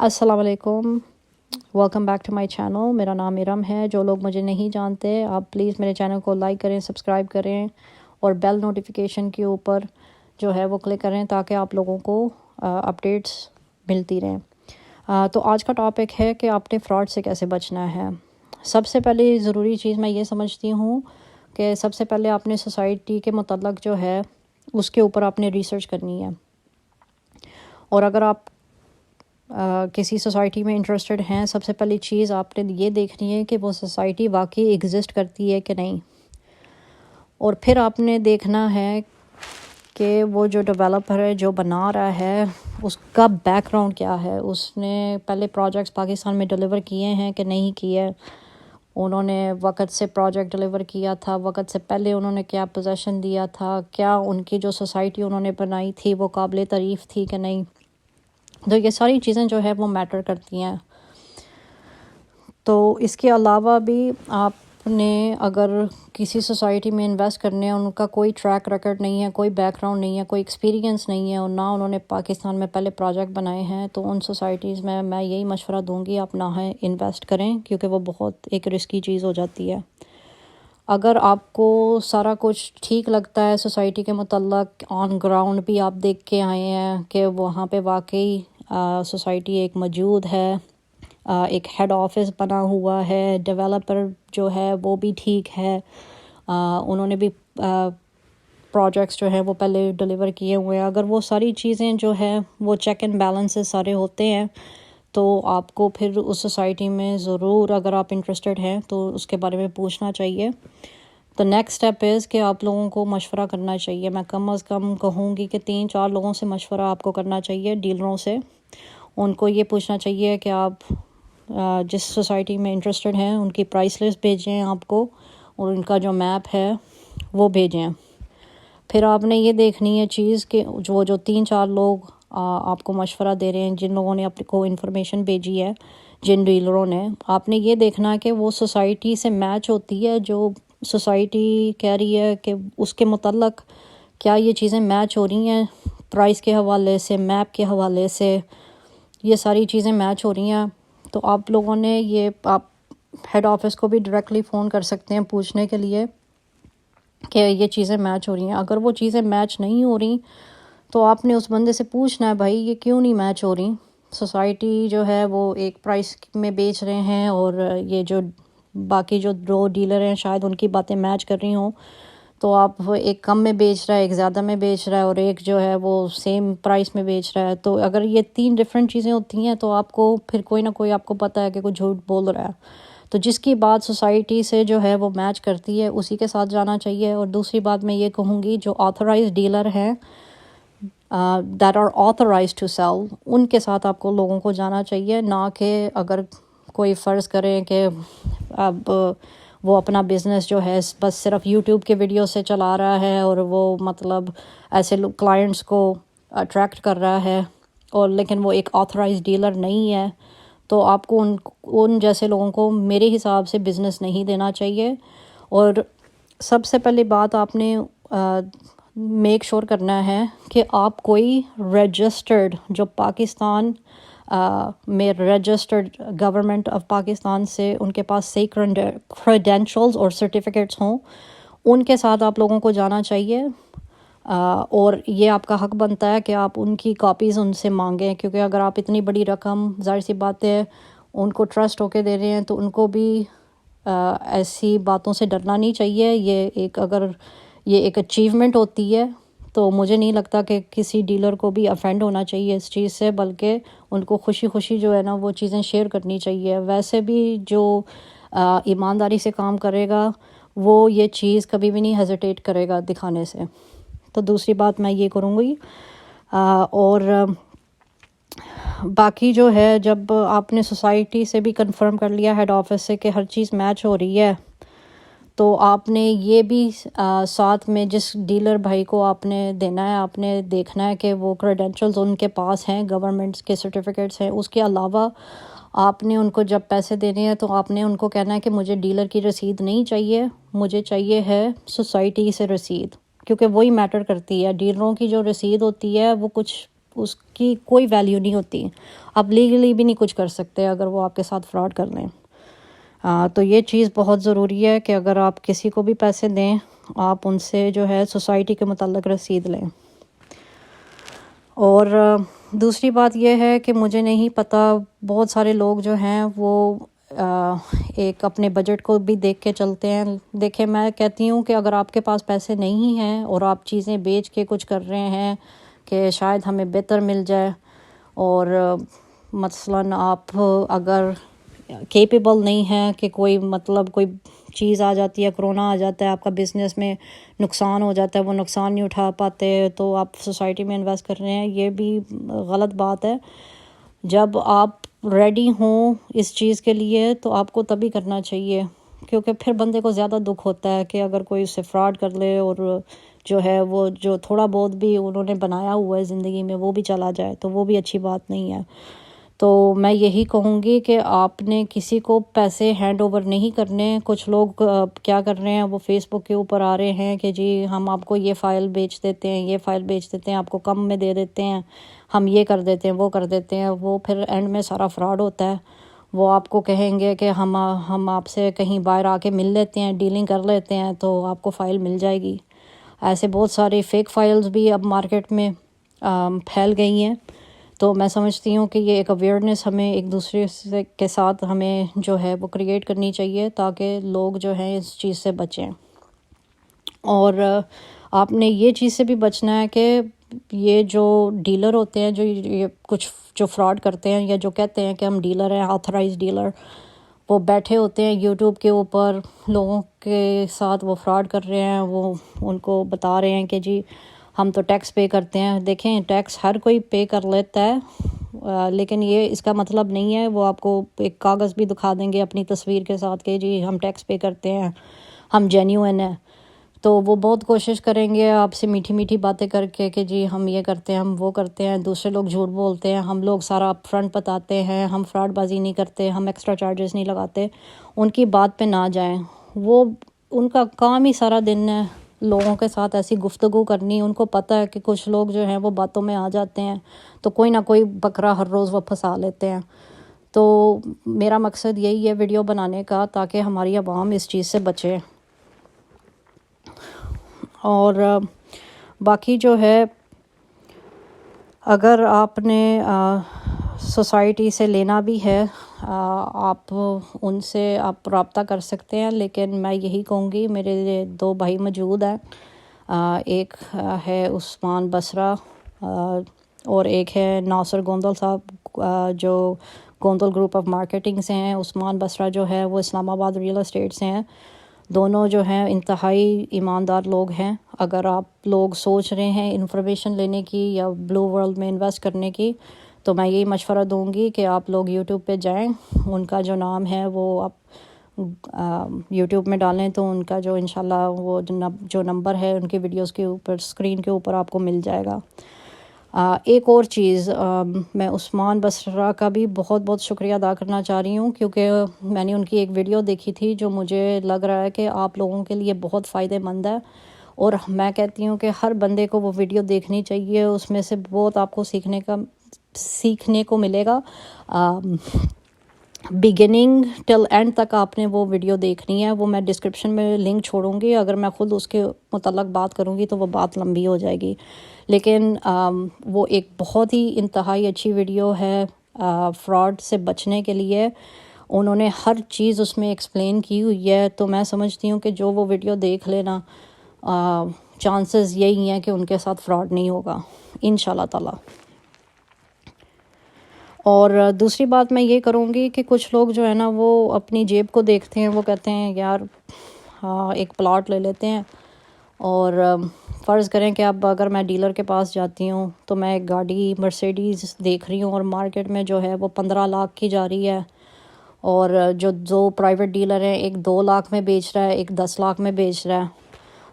السلام علیکم، welcome back to my channel. میرا نام ارم ہے۔ جو لوگ مجھے نہیں جانتے آپ پلیز میرے چینل کو لائک کریں، سبسکرائب کریں اور بیل نوٹیفیکیشن کے اوپر جو ہے وہ کلک کریں تاکہ آپ لوگوں کو اپڈیٹس ملتی رہیں۔ تو آج کا ٹاپک ہے کہ آپ نے فراڈ سے کیسے بچنا ہے۔ سب سے پہلے ضروری چیز میں یہ سمجھتی ہوں کہ سب سے پہلے آپ نے سوسائٹی کے متعلق جو ہے اس کے اوپر آپ نے ریسرچ کرنی ہے، اور اگر آپ کسی سوسائٹی میں انٹرسٹڈ ہیں، سب سے پہلی چیز آپ نے یہ دیکھنی ہے کہ وہ سوسائٹی واقعی ایگزسٹ کرتی ہے کہ نہیں، اور پھر آپ نے دیکھنا ہے کہ وہ جو ڈیولپر ہے جو بنا رہا ہے اس کا بیک گراؤنڈ کیا ہے، اس نے پہلے پروجیکٹس پاکستان میں ڈیلیور کیے ہیں کہ نہیں کیے، انہوں نے وقت سے پروجیکٹ ڈیلیور کیا تھا، وقت سے پہلے انہوں نے کیا پوزیشن دیا تھا، کیا ان کی جو سوسائٹی انہوں نے بنائی تھی وہ قابل تعریف تھی کہ نہیں۔ تو یہ ساری چیزیں جو ہے وہ میٹر کرتی ہیں۔ تو اس کے علاوہ بھی آپ نے اگر کسی سوسائٹی میں انویسٹ کرنے ہیں، ان کا کوئی ٹریک ریکارڈ نہیں ہے، کوئی بیک گراؤنڈ نہیں ہے، کوئی ایکسپیرینس نہیں ہے، اور نہ انہوں نے پاکستان میں پہلے پروجیکٹ بنائے ہیں، تو ان سوسائٹیز میں یہی مشورہ دوں گی آپ نہ انویسٹ کریں، کیونکہ وہ بہت ایک رسکی چیز ہو جاتی ہے۔ اگر آپ کو سارا کچھ ٹھیک لگتا ہے سوسائٹی کے متعلق، آن گراؤنڈ بھی آپ دیکھ کے آئے ہیں کہ وہاں پہ واقعی سوسائٹی ایک موجود ہے، ایک ہیڈ آفس بنا ہوا ہے، ڈیولپر جو ہے وہ بھی ٹھیک ہے، انہوں نے بھی پروجیکٹس جو ہیں وہ پہلے ڈیلیور کیے ہوئے ہیں، اگر وہ ساری چیزیں جو ہے وہ چیک اینڈ بیلنسز سارے ہوتے ہیں، تو آپ کو پھر اس سوسائٹی میں ضرور، اگر آپ انٹرسٹڈ ہیں تو اس کے بارے میں پوچھنا چاہیے۔ تو نیکسٹ اسٹیپ از کہ آپ لوگوں کو مشورہ کرنا چاہیے۔ میں کم از کم کہوں گی کہ 3-4 لوگوں سے مشورہ آپ کو کرنا چاہیے، ڈیلروں سے۔ ان کو یہ پوچھنا چاہیے کہ آپ جس سوسائٹی میں انٹرسٹڈ ہیں ان کی پرائس لسٹ بھیجیں آپ کو، اور ان کا جو میپ ہے وہ بھیجیں۔ پھر آپ نے یہ دیکھنی ہے چیز کہ جو 3-4 لوگ آپ کو مشورہ دے رہے ہیں، جن لوگوں نے آپ کو انفارمیشن بھیجی ہے، جن ڈیلروں نے، آپ نے یہ دیکھنا کہ وہ سوسائٹی سے میچ ہوتی ہے، جو سوسائٹی کہہ رہی ہے کہ اس کے متعلق کیا یہ چیزیں میچ ہو رہی ہیں، پرائس کے حوالے سے، میپ کے حوالے سے، یہ ساری چیزیں میچ ہو رہی ہیں۔ تو آپ لوگوں نے آپ ہیڈ آفس کو بھی ڈائریکٹلی فون کر سکتے ہیں پوچھنے کے لیے کہ یہ چیزیں میچ ہو رہی ہیں۔ اگر وہ چیزیں میچ نہیں ہو رہی تو آپ نے اس بندے سے پوچھنا ہے، بھائی یہ کیوں نہیں میچ ہو رہی، سوسائٹی جو ہے وہ ایک پرائس میں بیچ رہے ہیں اور یہ جو باقی جو 2 ڈیلر ہیں شاید ان کی باتیں میچ کر رہی ہوں، تو آپ ایک کم میں بیچ رہا ہے، ایک زیادہ میں بیچ رہا ہے، اور ایک جو ہے وہ سیم پرائس میں بیچ رہا ہے۔ تو اگر یہ 3 ڈفرینٹ چیزیں ہوتی ہیں تو آپ کو پھر کوئی نہ کوئی آپ کو پتہ ہے کہ کوئی جھوٹ بول رہا ہے۔ تو جس کی بات سوسائٹی سے جو ہے وہ میچ کرتی ہے اسی کے ساتھ جانا چاہیے۔ اور دوسری بات میں یہ کہوں گی، جو آتھورائز ڈیلر ہیں that are authorize to sell, ان کے ساتھ آپ کو لوگوں کو جانا چاہیے، نہ کہ اگر کوئی فرض کریں کہ اب وہ اپنا بزنس جو ہے بس صرف یوٹیوب کے ویڈیو سے چلا رہا ہے اور وہ مطلب ایسے کلائنٹس کو اٹریکٹ کر رہا ہے، اور لیکن وہ ایک آتھورائز ڈیلر نہیں ہے، تو آپ کو ان جیسے لوگوں کو میرے حساب سے بزنس نہیں دینا چاہیے۔ اور سب سے پہلی بات آپ نے میک شور کرنا ہے کہ آپ کوئی رجسٹرڈ، جو پاکستان میں رجسٹرڈ گورنمنٹ آف پاکستان سے ان کے پاس صحیح کریڈینشلز اور سرٹیفکیٹس ہوں، ان کے ساتھ آپ لوگوں کو جانا چاہیے، اور یہ آپ کا حق بنتا ہے کہ آپ ان کی کاپیز ان سے مانگیں، کیونکہ اگر آپ اتنی بڑی رقم، ظاہر سی بات ہے ان کو ٹرسٹ ہو کے دے رہے ہیں، تو ان کو بھی ایسی باتوں سے ڈرنا نہیں چاہیے۔ اگر یہ ایک اچیومنٹ ہوتی ہے تو مجھے نہیں لگتا کہ کسی ڈیلر کو بھی افینڈ ہونا چاہیے اس چیز سے، بلکہ ان کو خوشی خوشی جو ہے نا وہ چیزیں شیئر کرنی چاہیے۔ ویسے بھی جو ایمانداری سے کام کرے گا وہ یہ چیز کبھی بھی نہیں ہیزیٹیٹ کرے گا دکھانے سے۔ تو دوسری بات میں یہ کروں گی، اور باقی جو ہے جب آپ نے سوسائٹی سے بھی کنفرم کر لیا ہیڈ آفس سے کہ ہر چیز میچ ہو رہی ہے، تو آپ نے یہ بھی ساتھ میں جس ڈیلر بھائی کو آپ نے دینا ہے، آپ نے دیکھنا ہے کہ وہ کریڈینشلز ان کے پاس ہیں، گورنمنٹس کے سرٹیفکیٹس ہیں۔ اس کے علاوہ آپ نے ان کو جب پیسے دینے ہیں تو آپ نے ان کو کہنا ہے کہ مجھے ڈیلر کی رسید نہیں چاہیے، مجھے چاہیے ہے سوسائٹی سے رسید، کیونکہ وہی میٹر کرتی ہے۔ ڈیلروں کی جو رسید ہوتی ہے وہ کچھ اس کی کوئی ویلیو نہیں ہوتی. آپ لیگلی بھی نہیں کچھ کر سکتے اگر وہ آپ کے ساتھ فراڈ کر لیں. تو یہ چیز بہت ضروری ہے کہ اگر آپ کسی کو بھی پیسے دیں آپ ان سے جو ہے سوسائٹی کے متعلق رسید لیں. اور دوسری بات یہ ہے کہ مجھے نہیں پتہ، بہت سارے لوگ جو ہیں وہ ایک اپنے بجٹ کو بھی دیکھ کے چلتے ہیں. دیکھیں میں کہتی ہوں کہ اگر آپ کے پاس پیسے نہیں ہیں اور آپ چیزیں بیچ کے کچھ کر رہے ہیں کہ شاید ہمیں بہتر مل جائے، اور مثلاً آپ اگر کیپیبل نہیں ہیں کہ کوئی کوئی چیز آ جاتی ہے، کرونا آ جاتا ہے، آپ کا بزنس میں نقصان ہو جاتا ہے، وہ نقصان نہیں اٹھا پاتے تو آپ سوسائٹی میں انویسٹ کر رہے ہیں، یہ بھی غلط بات ہے. جب آپ ریڈی ہوں اس چیز کے لیے تو آپ کو تبھی کرنا چاہیے، کیونکہ پھر بندے کو زیادہ دکھ ہوتا ہے کہ اگر کوئی اس سے فراڈ کر لے اور جو ہے وہ جو تھوڑا بہت بھی انہوں نے بنایا ہوا ہے زندگی میں وہ بھی چلا جائے، تو وہ بھی اچھی بات نہیں ہے. تو میں یہی کہوں گی کہ آپ نے کسی کو پیسے ہینڈ اوور نہیں کرنے. کچھ لوگ کیا کر رہے ہیں، وہ فیس بک کے اوپر آ رہے ہیں کہ جی ہم آپ کو یہ فائل بیچ دیتے ہیں، یہ فائل بیچ دیتے ہیں، آپ کو کم میں دے دیتے ہیں، ہم یہ کر دیتے ہیں، وہ کر دیتے ہیں. وہ پھر اینڈ میں سارا فراڈ ہوتا ہے. وہ آپ کو کہیں گے کہ ہم آپ سے کہیں باہر آ کے مل لیتے ہیں، ڈیلنگ کر لیتے ہیں تو آپ کو فائل مل جائے گی. ایسے بہت سارے فیک فائلز بھی اب مارکیٹ میں پھیل گئی ہیں. تو میں سمجھتی ہوں کہ یہ ایک اویئرنیس ہمیں ایک دوسرے کے ساتھ ہمیں جو ہے وہ کریٹ کرنی چاہیے تاکہ لوگ جو ہیں اس چیز سے بچیں. اور آپ نے یہ چیز سے بھی بچنا ہے کہ یہ جو ڈیلر ہوتے ہیں، جو یہ کچھ جو فراڈ کرتے ہیں یا جو کہتے ہیں کہ ہم ڈیلر ہیں، آتھرائز ڈیلر، وہ بیٹھے ہوتے ہیں یوٹیوب کے اوپر لوگوں کے ساتھ وہ فراڈ کر رہے ہیں. وہ ان کو بتا رہے ہیں کہ جی ہم تو ٹیکس پے کرتے ہیں. دیکھیں ٹیکس ہر کوئی پے کر لیتا ہے، لیکن یہ اس کا مطلب نہیں ہے. وہ آپ کو ایک کاغذ بھی دکھا دیں گے اپنی تصویر کے ساتھ کہ جی ہم ٹیکس پے کرتے ہیں، ہم جینیون ہیں. تو وہ بہت کوشش کریں گے آپ سے میٹھی میٹھی باتیں کر کے کہ جی ہم یہ کرتے ہیں، ہم وہ کرتے ہیں. دوسرے لوگ جھوٹ بولتے ہیں، ہم لوگ سارا اپ فرنٹ بتاتے ہیں، ہم فراڈ بازی نہیں کرتے، ہم ایکسٹرا چارجز نہیں لگاتے. ان کی بات پہ نہ جائیں. وہ ان کا کام ہی سارا دن ہے لوگوں کے ساتھ ایسی گفتگو کرنی. ان کو پتہ ہے کہ کچھ لوگ جو ہیں وہ باتوں میں آ جاتے ہیں تو کوئی نہ کوئی بکرا ہر روز وہ پھنسا لیتے ہیں. تو میرا مقصد یہی ہے ویڈیو بنانے کا تاکہ ہماری عوام اس چیز سے بچے. اور باقی جو ہے اگر آپ نے سوسائٹی سے لینا بھی ہے آپ ان سے آپ رابطہ کر سکتے ہیں، لیکن میں یہی کہوں گی میرے 2 بھائی موجود ہیں. ایک ہے عثمان بصرہ اور ایک ہے ناصر گوندل صاحب جو گوندل گروپ آف مارکیٹنگ سے ہیں. عثمان بصرہ جو ہے وہ اسلام آباد ریئل اسٹیٹ سے ہیں. دونوں جو ہیں انتہائی ایماندار لوگ ہیں. اگر آپ لوگ سوچ رہے ہیں انفارمیشن لینے کی یا بلو ورلڈ میں انویسٹ کرنے کی تو میں یہی مشورہ دوں گی کہ آپ لوگ یوٹیوب پہ جائیں. ان کا جو نام ہے وہ آپ یوٹیوب میں ڈالیں تو ان کا جو انشاءاللہ وہ جو نمبر ہے ان کی ویڈیوز کے اوپر اسکرین کے اوپر آپ کو مل جائے گا. ایک اور چیز میں عثمان بصرہ کا بھی بہت بہت شکریہ ادا کرنا چاہ رہی ہوں کیونکہ میں نے ان کی ایک ویڈیو دیکھی تھی جو مجھے لگ رہا ہے کہ آپ لوگوں کے لیے بہت فائدہ مند ہے، اور میں کہتی ہوں کہ ہر بندے کو وہ ویڈیو دیکھنی چاہیے. اس میں سے بہت آپ کو سیکھنے کو ملے گا. بگننگ ٹل اینڈ تک آپ نے وہ ویڈیو دیکھنی ہے. وہ میں ڈسکرپشن میں لنک چھوڑوں گی. اگر میں خود اس کے متعلق بات کروں گی تو وہ بات لمبی ہو جائے گی، لیکن وہ ایک بہت ہی انتہائی اچھی ویڈیو ہے فراڈ سے بچنے کے لیے. انہوں نے ہر چیز اس میں ایکسپلین کی ہوئی ہے. تو میں سمجھتی ہوں کہ جو وہ ویڈیو دیکھ لینا چانسز یہی ہیں کہ ان کے ساتھ فراڈ نہیں ہوگا انشاءاللہ تعالی. اور دوسری بات میں یہ کروں گی کہ کچھ لوگ جو ہے نا وہ اپنی جیب کو دیکھتے ہیں. وہ کہتے ہیں یار ایک پلاٹ لے لیتے ہیں، اور فرض کریں کہ اب اگر میں ڈیلر کے پاس جاتی ہوں تو میں ایک گاڑی مرسیڈیز دیکھ رہی ہوں اور مارکیٹ میں جو ہے وہ 15 لاکھ کی جا رہی ہے، اور جو 2 پرائیویٹ ڈیلر ہیں ایک 2 لاکھ میں بیچ رہا ہے، ایک 10 لاکھ میں بیچ رہا ہے.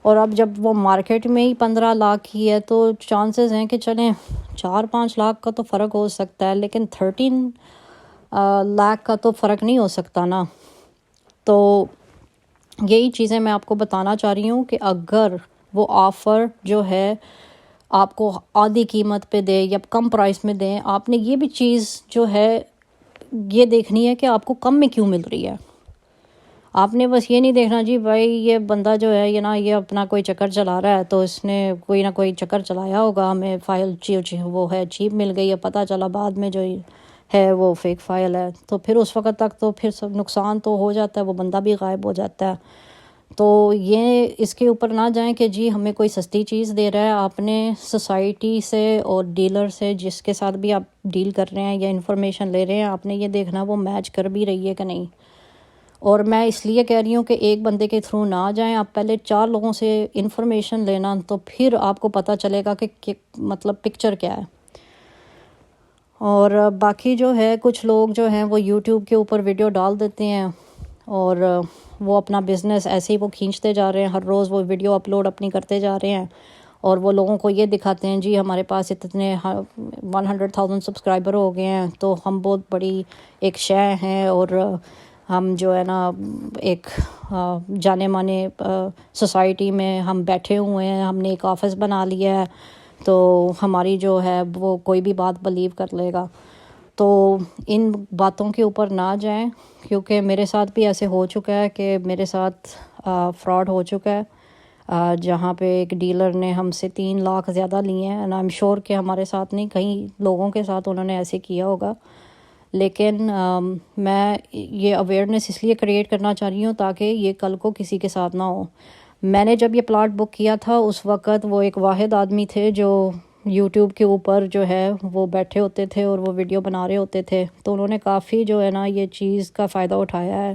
اور اب جب وہ مارکیٹ میں ہی 15 لاکھ کی ہے تو چانسز ہیں کہ چلیں 4-5 لاکھ کا تو فرق ہو سکتا ہے، لیکن 13 لاکھ کا تو فرق نہیں ہو سکتا نا. تو یہی چیزیں میں آپ کو بتانا چاہ رہی ہوں کہ اگر وہ آفر جو ہے آپ کو آدھی قیمت پہ دے یا کم پرائس میں دیں، آپ نے یہ بھی چیز جو ہے یہ دیکھنی ہے کہ آپ کو کم میں کیوں مل رہی ہے۔ آپ نے بس یہ نہیں دیکھنا جی بھائی یہ بندہ جو ہے یہ اپنا کوئی چکر چلا رہا ہے تو اس نے کوئی نہ کوئی چکر چلایا ہوگا، ہمیں فائل وہ ہے چیپ مل گئی ہے، پتہ چلا بعد میں جو ہے وہ فیک فائل ہے، تو پھر اس وقت تک تو پھر سب نقصان تو ہو جاتا ہے، وہ بندہ بھی غائب ہو جاتا ہے۔ تو یہ اس کے اوپر نہ جائیں کہ جی ہمیں کوئی سستی چیز دے رہا ہے، آپ نے سوسائٹی سے اور ڈیلر سے جس کے ساتھ بھی آپ ڈیل کر رہے ہیں یا انفارمیشن لے رہے ہیں، آپ نے یہ دیکھنا وہ میچ کر بھی رہی ہے کہ نہیں۔ اور میں اس لیے کہہ رہی ہوں کہ ایک بندے کے تھرو نہ جائیں، آپ پہلے 4 لوگوں سے انفارمیشن لینا، تو پھر آپ کو پتہ چلے گا کہ مطلب پکچر کیا ہے۔ اور باقی جو ہے کچھ لوگ جو ہیں وہ یوٹیوب کے اوپر ویڈیو ڈال دیتے ہیں اور وہ اپنا بزنس ایسے ہی وہ کھینچتے جا رہے ہیں، ہر روز وہ ویڈیو اپلوڈ اپنی کرتے جا رہے ہیں اور وہ لوگوں کو یہ دکھاتے ہیں جی ہمارے پاس اتنے 100,000 سبسکرائبر ہو گئے ہیں تو ہم بہت بڑی ایک شے ہیں، اور ہم جو ہے نا ایک جانے مانے سوسائٹی میں ہم بیٹھے ہوئے ہیں، ہم نے ایک آفس بنا لیا ہے تو ہماری جو ہے وہ کوئی بھی بات بلیو کر لے گا۔ تو ان باتوں کے اوپر نہ جائیں، کیونکہ میرے ساتھ بھی ایسے ہو چکا ہے کہ میرے ساتھ فراڈ ہو چکا ہے، جہاں پہ ایک ڈیلر نے ہم سے 3 لاکھ زیادہ لیے ہیں، اینڈ آئی ایم شیور کہ ہمارے ساتھ نہیں، کئی لوگوں کے ساتھ انہوں نے ایسے کیا ہوگا۔ لیکن میں یہ اویئرنیس اس لیے کریٹ کرنا چاہ رہی ہوں تاکہ یہ کل کو کسی کے ساتھ نہ ہو۔ میں نے جب یہ پلاٹ بک کیا تھا اس وقت وہ ایک واحد آدمی تھے جو یوٹیوب کے اوپر جو ہے وہ بیٹھے ہوتے تھے اور وہ ویڈیو بنا رہے ہوتے تھے، تو انہوں نے کافی جو ہے نا یہ چیز کا فائدہ اٹھایا ہے۔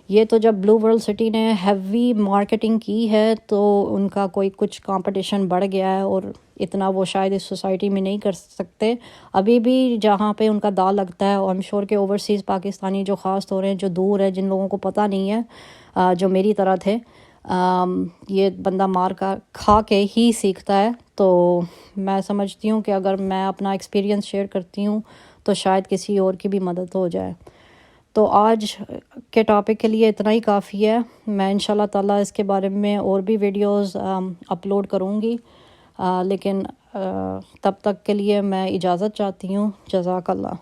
یہ تو جب بلو ورلڈ سٹی نے ہیوی مارکیٹنگ کی ہے تو ان کا کوئی کچھ کمپٹیشن بڑھ گیا ہے اور اتنا وہ شاید اس سوسائٹی میں نہیں کر سکتے۔ ابھی بھی جہاں پہ ان کا داؤ لگتا ہے، اور ایم شور کے اوورسیز پاکستانی جو خاص طور ہیں جو دور ہے، جن لوگوں کو پتہ نہیں ہے، جو میری طرح تھے، یہ بندہ مار کا کھا کے ہی سیکھتا ہے۔ تو میں سمجھتی ہوں کہ اگر میں اپنا ایکسپیرینس شیئر کرتی ہوں تو شاید کسی اور کی بھی مدد ہو جائے۔ تو آج کے ٹاپک کے لیے اتنا ہی کافی ہے، میں انشاءاللہ تعالیٰ اس کے بارے میں اور بھی ویڈیوز اپلوڈ کروں گی، لیکن تب تک کے لیے میں اجازت چاہتی ہوں۔ جزاک اللہ۔